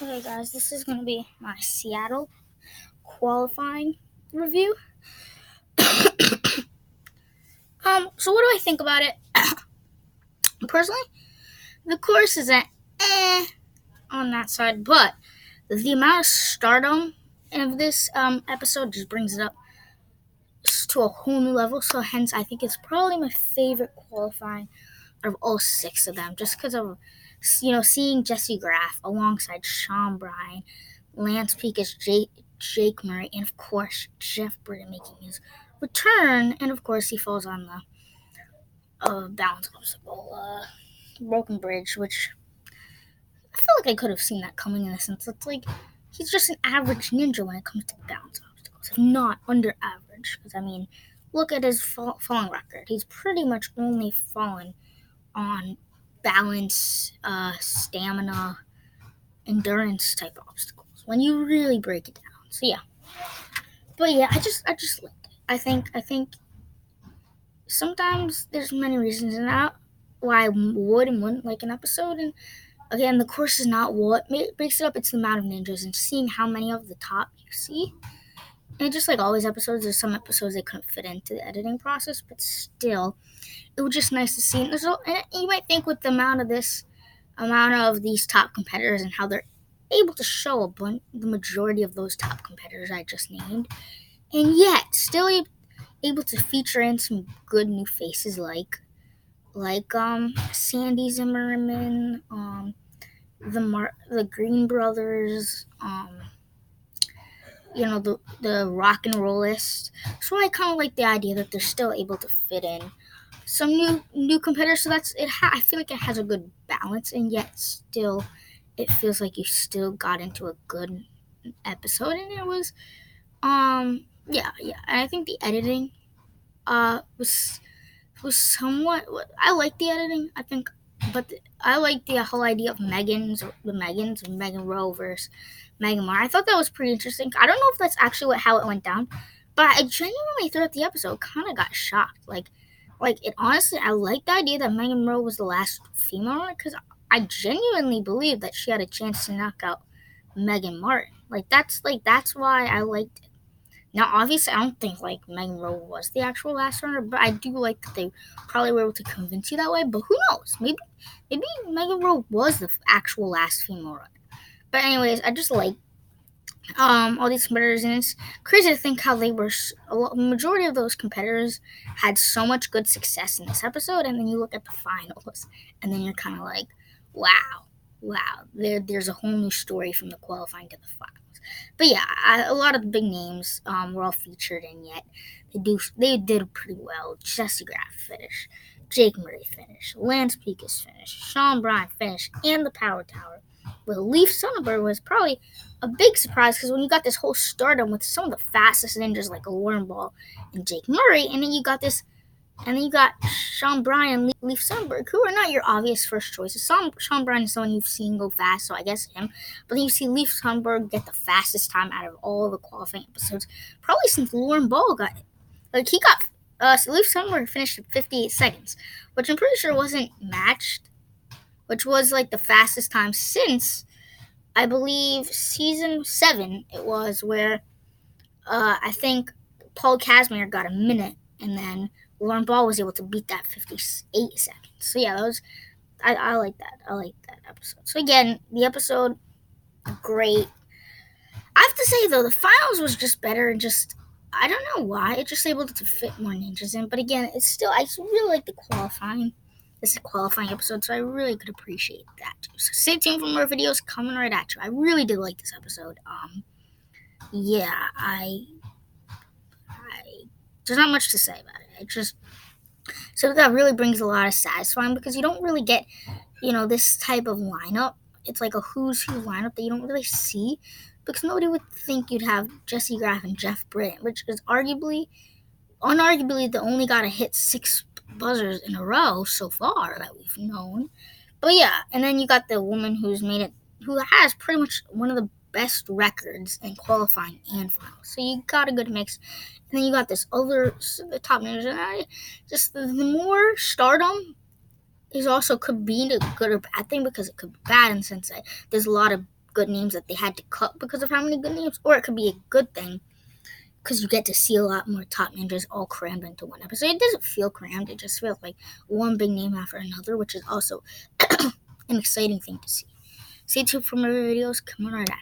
Okay, guys, this is going to be my Seattle qualifying review. So what do I think about it? Personally, the course is on that side, but the amount of stardom of this episode just brings it up to a whole new level. So hence, I think it's probably my favorite qualifying out of all 6 of them, just because of seeing Jesse Graff alongside Sean Bryan, Lance Pekus, Jake Murray, and of course Jeff Britton making his return, and of course he falls on the balance obstacle, broken bridge, which I feel like I could have seen that coming in a sense. It's like he's just an average ninja when it comes to balance obstacles, if not under average. Because I mean, look at his falling record. He's pretty much only fallen on balance, stamina, endurance type obstacles when you really break it down. So yeah, but yeah, I just liked it. I think sometimes there's many reasons in that why I would and wouldn't like an episode, and again, the course is not what breaks it up. It's the amount of ninjas and seeing how many of the top you see. And just like always episodes, there's some episodes they couldn't fit into the editing process, but still, it was just nice to see. And you might think with the amount of these top competitors and how they're able to show the majority of those top competitors I just named, and yet still able to feature in some good new faces like Sandy Zimmerman, the Green Brothers, the rock and rollist. So I kind of like the idea that they're still able to fit in some new competitors. So that's it. I feel like it has a good balance, and yet still, it feels like you still got into a good episode, and it was yeah. And I think the editing was somewhat. I like the editing. I think, but I like the whole idea of Megan Rowe versus Megan Mar. I thought that was pretty interesting. I don't know if that's actually how it went down, but I genuinely throughout the episode kind of got shocked. Like it honestly, I like the idea that Megan Rowe was the last female runner because I genuinely believe that she had a chance to knock out Megan Martin. That's why I liked it. Now, obviously, I don't think Megan Rowe was the actual last runner, but I do like that they probably were able to convince you that way. But who knows? Maybe Megan Rowe was the actual last female runner. But anyways, I just like all these competitors, and it's crazy to think how the majority of those competitors had so much good success in this episode, and then you look at the finals, and then you're kind of like, wow, there's a whole new story from the qualifying to the finals. But yeah, a lot of the big names were all featured, and yet they did pretty well. Jesse Graff finished, Jake Murray finished, Lance Pekus finished, Sean Bryan finished, and the Power Tower. With Leaf Sonnenberg was probably a big surprise because when you got this whole stardom with some of the fastest ninjas like Lauren Ball and Jake Murray, and then you got Sean Bryan, Leaf Sonnenberg, who are not your obvious first choices. Sean Bryan is someone you've seen go fast, so I guess him. But then you see Leaf Sonnenberg get the fastest time out of all the qualifying episodes, probably since Lauren Ball got it. So Leaf Sonnenberg finished at 58 seconds, which I'm pretty sure wasn't matched, which was the fastest time since, I believe, season 7 it was, where I think Paul Casimir got a minute, and then Lauren Ball was able to beat that 58 seconds. So yeah, I like that. I like that episode. So again, the episode, great. I have to say though, the finals was just better, and just I don't know why. It's just able to fit more ninjas in. But again, it's still, I really like the qualifying. This is a qualifying episode, so I really could appreciate that too. So stay tuned for more videos coming right at you. I really did like this episode. Yeah, there's not much to say about it. It just, so that really brings a lot of satisfying because you don't really get, this type of lineup. It's like a who's who lineup that you don't really see because nobody would think you'd have Jesse Graff and Jeff Britton, which is unarguably the only guy to hit 6 buzzers in a row so far that we've known. But yeah, and then you got the woman who has pretty much one of the best records in qualifying and finals. So you got a good mix. And then you got this other top ninja. Just the more stardom is also could be a good or bad thing because it could be bad in the sense that there's a lot of good names that they had to cut because of how many good names, or it could be a good thing because you get to see a lot more top ninjas all crammed into one episode. It doesn't feel crammed; it just feels like one big name after another, which is also an exciting thing to see. Stay tuned for more videos coming right after.